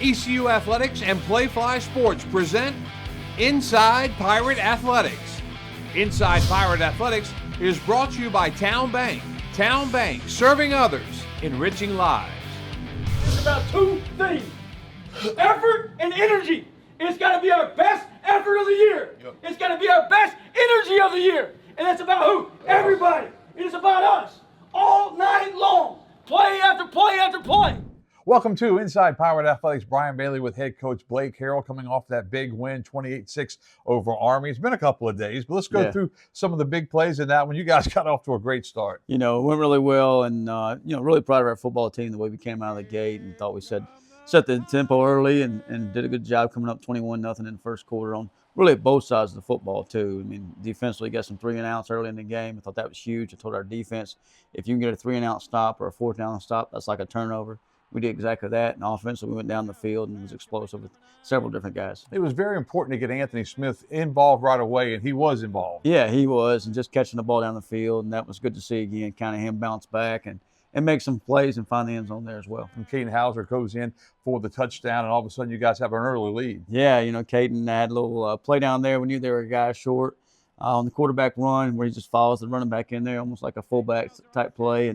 ECU Athletics and Playfly Sports present Inside Pirate Athletics. Inside Pirate Athletics is brought to you by Town Bank. Town Bank, serving others, enriching lives. It's about two things: effort and energy. It's got to be our best effort of the year. It's got to be our best energy of the year. And that's about who? Everybody. It is about us. All night long. Play after play after play. Welcome to Inside Pirate Athletics. Brian Bailey with head coach Blake Harrell, coming off that big win, 28-6 over Army. It's been a couple of days, but let's go through some of the big plays in that one. You guys got off to a great start. You know, it went really well, and really proud of our football team, the way we came out of the gate, and thought we set the tempo early and did a good job coming up 21-0 in the first quarter on really both sides of the football too. I mean, defensively got some 3-and-outs early in the game. I thought that was huge. I told our defense, if you can get a 3-and-out stop or a 4th-down stop, that's like a turnover. We did exactly that, and offensively we went down the field and was explosive with several different guys. It was very important to get Anthony Smith involved right away, and he was involved. Yeah, he was, and just catching the ball down the field, and that was good to see again, kind of him bounce back and make some plays and find the end zone there as well. And Caden Hauser goes in for the touchdown, and all of a sudden you guys have an early lead. Yeah, you know, Caden had a little play down there. We knew they were a guy short on the quarterback run where he just follows the running back in there, almost like a fullback type play.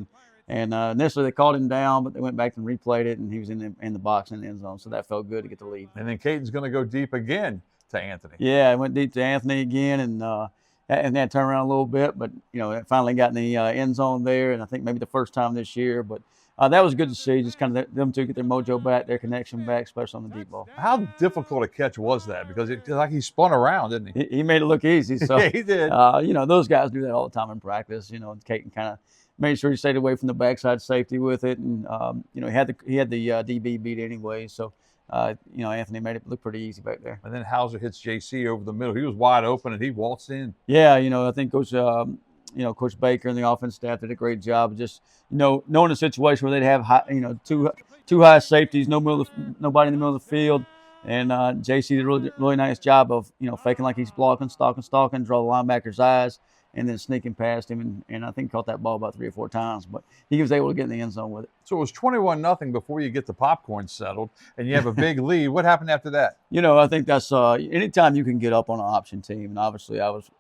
And initially they called him down, but they went back and replayed it, and he was in the box in the end zone, so that felt good to get the lead. And then Caden's going to go deep again to Anthony. Yeah, it went deep to Anthony again, and then turned around a little bit, but it finally got in the end zone there, and I think maybe the first time this year. But that was good to see, just kind of them two get their mojo back, their connection back, especially on the deep ball. How difficult a catch was that? Because it's like he spun around, didn't he? He made it look easy. So yeah, he did. Those guys do that all the time in practice. Caden kind of made sure he stayed away from the backside safety with it, and he had the DB beat anyway. So Anthony made it look pretty easy back there. And then Hauser hits JC over the middle. He was wide open, and he waltzed in. Yeah, I think Coach Baker and the offense staff did a great job of just knowing a situation where they'd have two high safeties, nobody in the middle of the field, and JC did a really nice job of faking like he's blocking, stalking, draw the linebacker's eyes, and then sneaking past him, and I think caught that ball about 3 or 4 times, but he was able to get in the end zone with it. So it was 21-0 before you get the popcorn settled, and you have a big lead. What happened after that? I think that's anytime you can get up on an option team, and obviously I was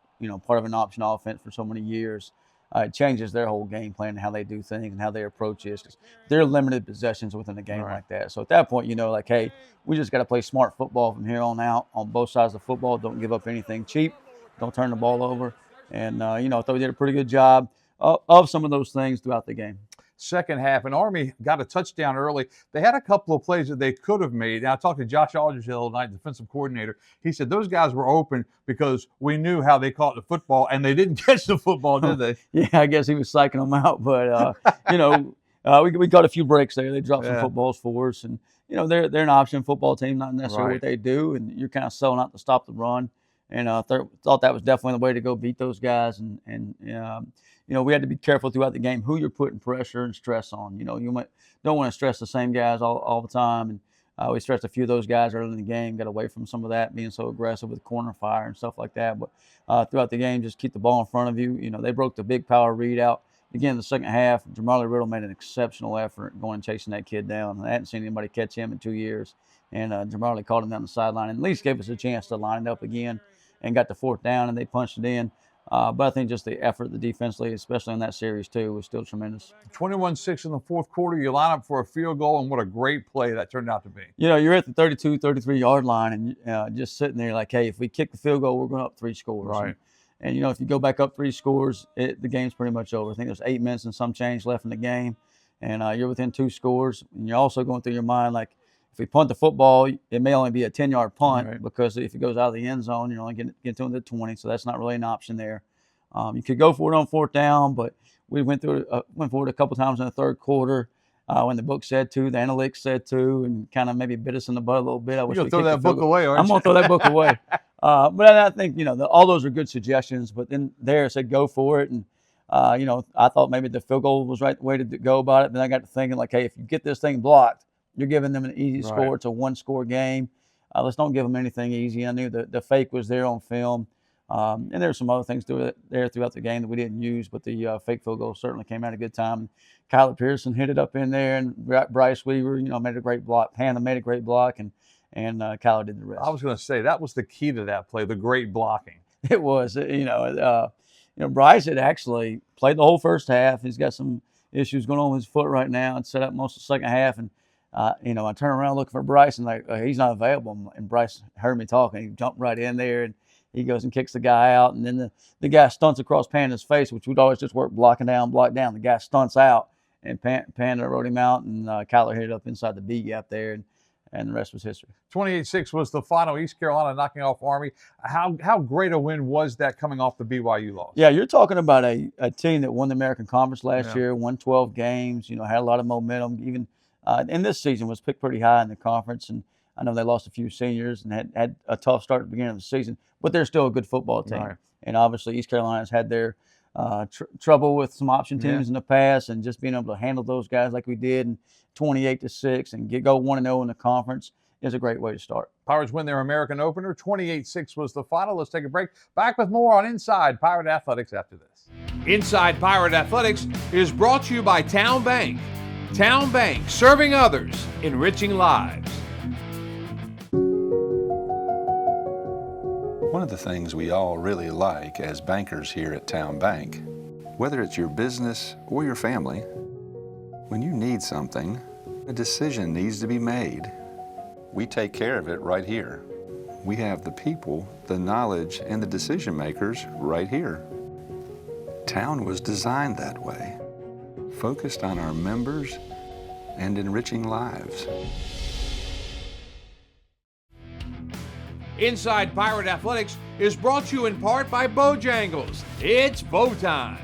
part of an option offense for so many years, it changes their whole game plan and how they do things and how they approach this, because they're limited possessions within a game like that. So at that point, hey, we just got to play smart football from here on out on both sides of the football. Don't give up anything cheap. Don't turn the ball over. And, I thought we did a pretty good job of some of those things throughout the game. Second half, and Army got a touchdown early. They had a couple of plays that they could have made. Now, I talked to Josh Aldridge the other night, defensive coordinator. He said those guys were open because we knew how they caught the football, and they didn't catch the football, did they? Yeah, I guess he was psyching them out. But, we got a few breaks there. They dropped some footballs for us. And, they're an option football team, not necessarily what they do. And you're kind of selling out to stop the run. And I thought that was definitely the way to go beat those guys. And we had to be careful throughout the game who you're putting pressure and stress on. You don't want to stress the same guys all the time. And we stressed a few of those guys early in the game, got away from some of that, being so aggressive with corner fire and stuff like that. But throughout the game, just keep the ball in front of you. They broke the big power read out. Again, in the second half, Jamarly Riddle made an exceptional effort going and chasing that kid down. I hadn't seen anybody catch him in 2 years. And Jamarly called him down the sideline and at least gave us a chance to line it up again and got the 4th down, and they punched it in. But I think just the effort, the defensively, especially in that series too, was still tremendous. 21-6 in the fourth quarter. You line up for a field goal, and what a great play that turned out to be. You're at the 32, 33-yard line, and just sitting there like, hey, if we kick the field goal, we're going up 3 scores. Right. And if you go back up 3 scores, the game's pretty much over. I think there's 8 minutes and some change left in the game, and you're within 2 scores. And you're also going through your mind like, if we punt the football, it may only be a 10-yard punt because if it goes out of the end zone, you're only getting to the 20, so that's not really an option there. You could go for it on 4th down, but we went for it a couple times in the third quarter when the book said to, the analytics said to, and kind of maybe bit us in the butt a little bit. I wish you're going to throw that book away, aren't you? I'm going to throw that book away. But I think, all those are good suggestions, but then there it said go for it. And, I thought maybe the field goal was right the way to go about it. But then I got to thinking like, hey, if you get this thing blocked, you're giving them an easy score. It's a 1-score game. Let's don't give them anything easy. I knew the fake was there on film. And there's some other things there throughout the game that we didn't use, but the fake field goal certainly came out a good time. Kyler Pearson hit it up in there, and Bryce Weaver, made a great block. Hannah made a great block, and Kyler did the rest. I was going to say that was the key to that play, the great blocking. It was, Bryce had actually played the whole first half. He's got some issues going on with his foot right now, and set up most of the second half. And I turn around looking for Bryce, and he's not available. And Bryce heard me talking. He jumped right in there, and he goes and kicks the guy out. And then the guy stunts across Panda's face, which would always just work block down. The guy stunts out, and Panda rode him out, and Kyler hit it up inside the B gap there, and the rest was history. 28-6 was the final. East Carolina knocking off Army. How great a win was that coming off the BYU loss? Yeah, you're talking about a team that won the American Conference last year, won 12 games, had a lot of momentum. Even in this season was picked pretty high in the conference. And I know they lost a few seniors and had a tough start at the beginning of the season, but they're still a good football team. Right. And obviously East Carolina's had their trouble with some option teams in the past, and just being able to handle those guys like we did, and 28-6 and go 1-0 in the conference is a great way to start. Pirates win their American opener. 28-6 was the final. Let's take a break. Back with more on Inside Pirate Athletics after this. Inside Pirate Athletics is brought to you by Town Bank. Town Bank, serving others, enriching lives. One of the things we all really like as bankers here at Town Bank, whether it's your business or your family, when you need something, a decision needs to be made. We take care of it right here. We have the people, the knowledge, and the decision makers right here. Town was designed that way, focused on our members and enriching lives. Inside Pirate Athletics is brought to you in part by Bojangles. It's bow time.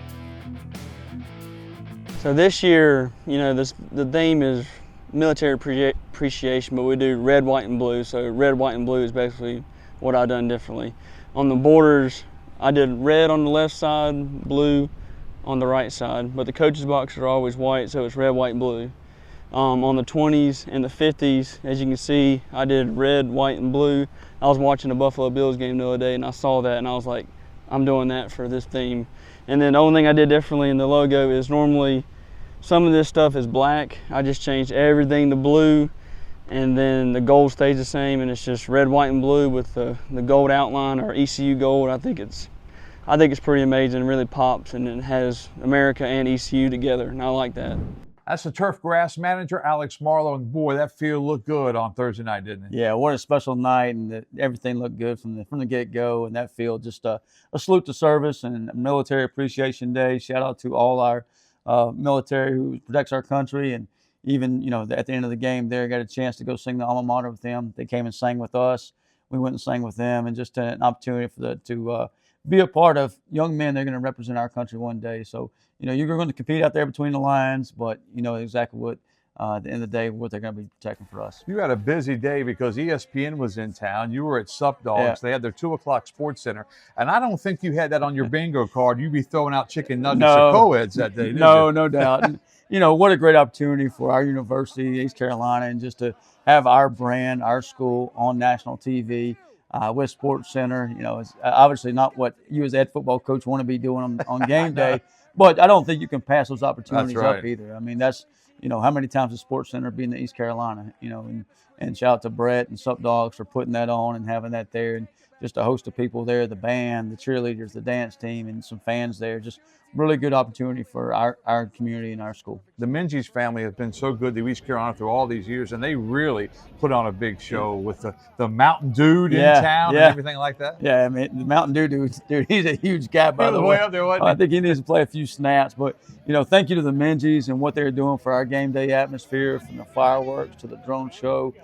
So this year, the theme is military appreciation, but we do red, white, and blue. So red, white, and blue is basically what I've done differently. On the borders, I did red on the left side, blue on the right side, but the coaches' boxes are always white, so it's red, white, and blue. On the 20s and the 50s, as you can see, I did red, white, and blue. I was watching the Buffalo Bills game the other day, and I saw that, and I was like, I'm doing that for this theme. And then the only thing I did differently in the logo is normally some of this stuff is black. I just changed everything to blue, and then the gold stays the same, and it's just red, white, and blue with the gold outline, or ECU gold. I think it's pretty amazing. It really pops, and it has America and ECU together, and I like that. That's the turf grass manager, Alex Marlowe, and boy, that field looked good on Thursday night, didn't it? Yeah, what a special night, and everything looked good from the get-go, and that field just a salute to service and Military Appreciation Day. Shout out to all our military who protects our country, and even at the end of the game there, got a chance to go sing the alma mater with them. They came and sang with us. We went and sang with them, and just an opportunity to be a part of young men. They're going to represent our country one day. So you're going to compete out there between the lines, but you know exactly what at the end of the day what they're going to be protecting for us. You had a busy day because ESPN was in town. You were at Sup Dogs. Yeah. They had their 2 o'clock sports center, and I don't think you had that on your bingo card. You'd be throwing out chicken nuggets or co-eds that day. No doubt. And, what a great opportunity for our university, East Carolina, and just to have our brand, our school on national TV. With Sports Center, it's obviously not what you as a head football coach want to be doing on game day, but I don't think you can pass those opportunities up either. I mean, that's, how many times has Sports Center been in East Carolina, and shout out to Brett and Sup Dogs for putting that on and having that there, and just a host of people there, the band, the cheerleaders, the dance team, and some fans there. Just really good opportunity for our community and our school. The Minges family has been so good to East Carolina through all these years, and they really put on a big show with the Mountain Dude in town and everything like that. Yeah, I mean, the Mountain dude, he's a huge guy, by the way. Way up there, wasn't he? I think he needs to play a few snaps, but, thank you to the Minges and what they're doing for our game day atmosphere, from the fireworks to the drone show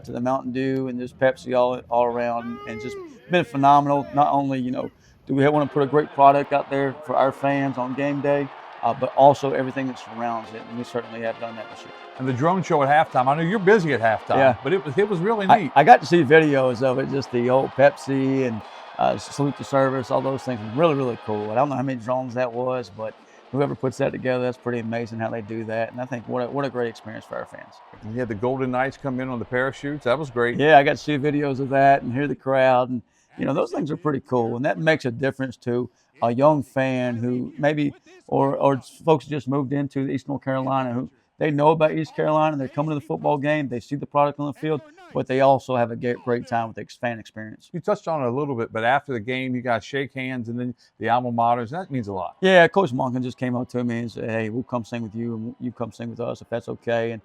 to the Mountain Dew and just Pepsi all around, and just been phenomenal. Not only, do we want to put a great product out there for our fans on game day, but also everything that surrounds it, and we certainly have done that this year. And the drone show at halftime, I know you're busy at halftime, but it was really neat. I got to see videos of it, just the old Pepsi and salute to service, all those things. Really, really cool. I don't know how many drones that was, but whoever puts that together, that's pretty amazing how they do that. And I think what a great experience for our fans. And you had the Golden Knights come in on the parachutes. That was great. Yeah, I got to see videos of that and hear the crowd. And those things are pretty cool, and that makes a difference to a young fan who maybe, or folks who just moved into East North Carolina who they know about East Carolina, they're coming to the football game, they see the product on the field, but they also have a great time with the fan experience. You touched on it a little bit, but after the game, you got shake hands and then the alma maters. That means a lot. Yeah, Coach Monken just came up to me and said, hey, we'll come sing with you and you come sing with us if that's okay. And,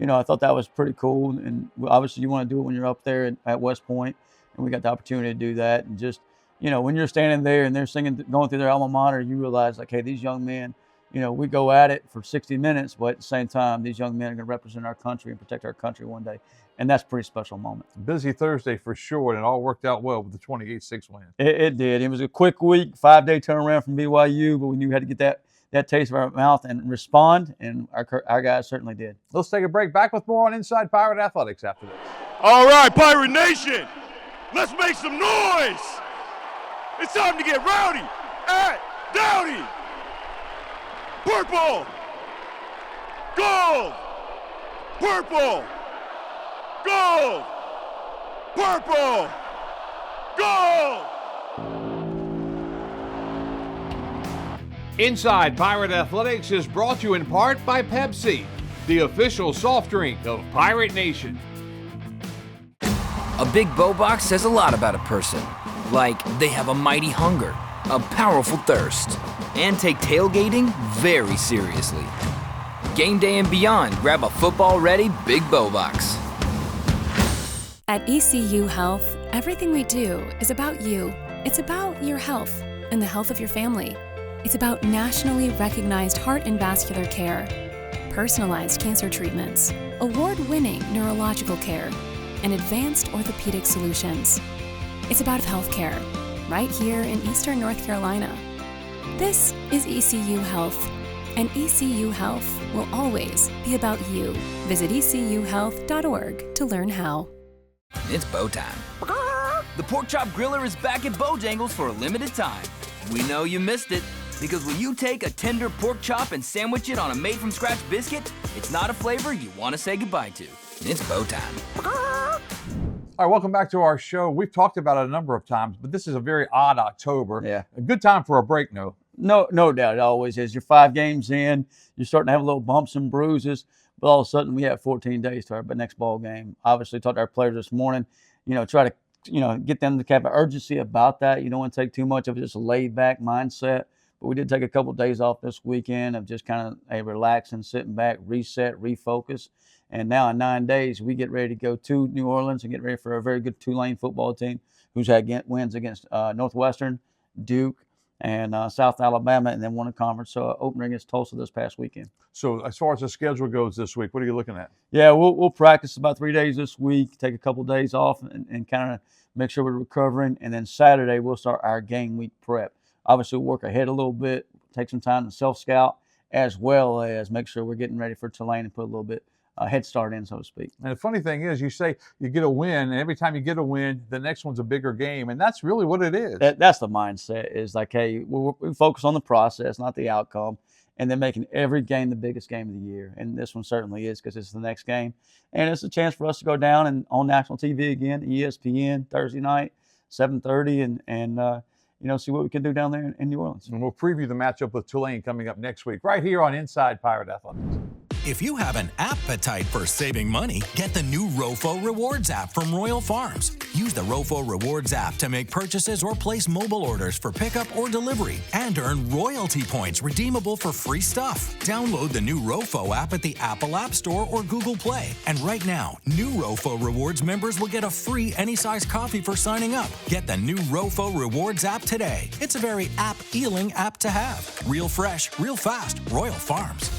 I thought that was pretty cool. And obviously you want to do it when you're up there at West Point, and we got the opportunity to do that. And just, when you're standing there and they're singing, going through their alma mater, you realize, like, hey, these young men, we go at it for 60 minutes, but at the same time, these young men are going to represent our country and protect our country one day. And that's a pretty special moment. Busy Thursday for sure, and it all worked out well with the 28-6 win. It did. It was a quick week, 5-day turnaround from BYU, but we knew we had to get that taste of our mouth and respond, and our guys certainly did. Let's take a break. Back with more on Inside Pirate Athletics after this. All right, Pirate Nation, let's make some noise. It's time to get rowdy at Dowdy. Purple, gold, purple, gold, purple, gold. Inside Pirate Athletics is brought to you in part by Pepsi, the official soft drink of Pirate Nation. A big bow box says a lot about a person. Like they have a mighty hunger, a powerful thirst, and take tailgating very seriously. Game day and beyond, grab a football-ready big bow box. At ECU Health, everything we do is about you. It's about your health and the health of your family. It's about nationally recognized heart and vascular care, personalized cancer treatments, award-winning neurological care, and advanced orthopedic solutions. It's about healthcare, right here in Eastern North Carolina. This is ECU Health, and ECU Health will always be about you. Visit ecuhealth.org to learn how. It's bow time. The Pork Chop Griller is back at Bojangles for a limited time. We know you missed it, because when you take a tender pork chop and sandwich it on a made-from-scratch biscuit, it's not a flavor you want to say goodbye to. It's bow time. All right, welcome back to our show. We've talked about it a number of times, but this is a very odd October. Yeah. A good time for a break, no? No doubt, it always is. You're 5 games in, you're starting to have little bumps and bruises, but all of a sudden we have 14 days to our next ball game. Obviously, talked to our players this morning, try to, get them to have an urgency about that. You don't want to take too much of just a laid-back mindset. But we did take a couple of days off this weekend of just kind of relaxing, sitting back, reset, refocus. And now in 9 days, we get ready to go to New Orleans and get ready for a very good Tulane football team who's had wins against Northwestern, Duke, and South Alabama, and then won a conference opener against Tulsa this past weekend. So as far as the schedule goes this week, what are you looking at? Yeah, we'll practice about 3 days this week, take a couple of days off, and kind of make sure we're recovering. And then Saturday, we'll start our game week prep. Obviously, we'll work ahead a little bit, take some time to self-scout, as well as make sure we're getting ready for Tulane and put a little bit head start in, so to speak. And the funny thing is, you say you get a win, and every time you get a win, the next one's a bigger game, and that's really what it is. That's the mindset, is like, hey, we focus on the process, not the outcome, and then making every game the biggest game of the year. And this one certainly is, because it's the next game. And it's a chance for us to go down and on national TV again, ESPN, Thursday night, 7:30, and see what we can do down there in New Orleans. And we'll preview the matchup with Tulane coming up next week, right here on Inside Pirate Athletics. If you have an appetite for saving money, get the new ROFO Rewards app from Royal Farms. Use the ROFO Rewards app to make purchases or place mobile orders for pickup or delivery and earn royalty points redeemable for free stuff. Download the new ROFO app at the Apple App Store or Google Play. And right now, new ROFO Rewards members will get a free any-size coffee for signing up. Get the new ROFO Rewards app today. It's a very app-ealing app to have. Real fresh, real fast. Royal Farms.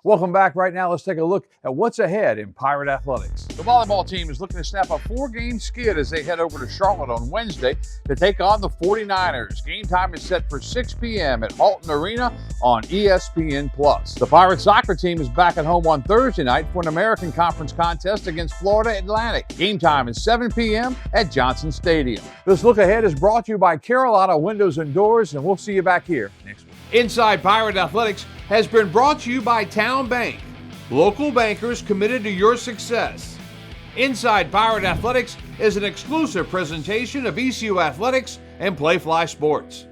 Welcome back. Right now, let's take a look at what's ahead in Pirate Athletics. The volleyball team is looking to snap a 4-game skid as they head over to Charlotte on Wednesday to take on the 49ers. Game time is set for 6 p.m. at Halton Arena on ESPN+. The Pirate soccer team is back at home on Thursday night for an American Conference contest against Florida Atlantic. Game time is 7 p.m. at Johnson Stadium. This look ahead is brought to you by Carolina Windows and Doors, and we'll see you back here next week. Inside Pirate Athletics has been brought to you by Town Bank, local bankers committed to your success. Inside Pirate Athletics is an exclusive presentation of ECU Athletics and Playfly Sports.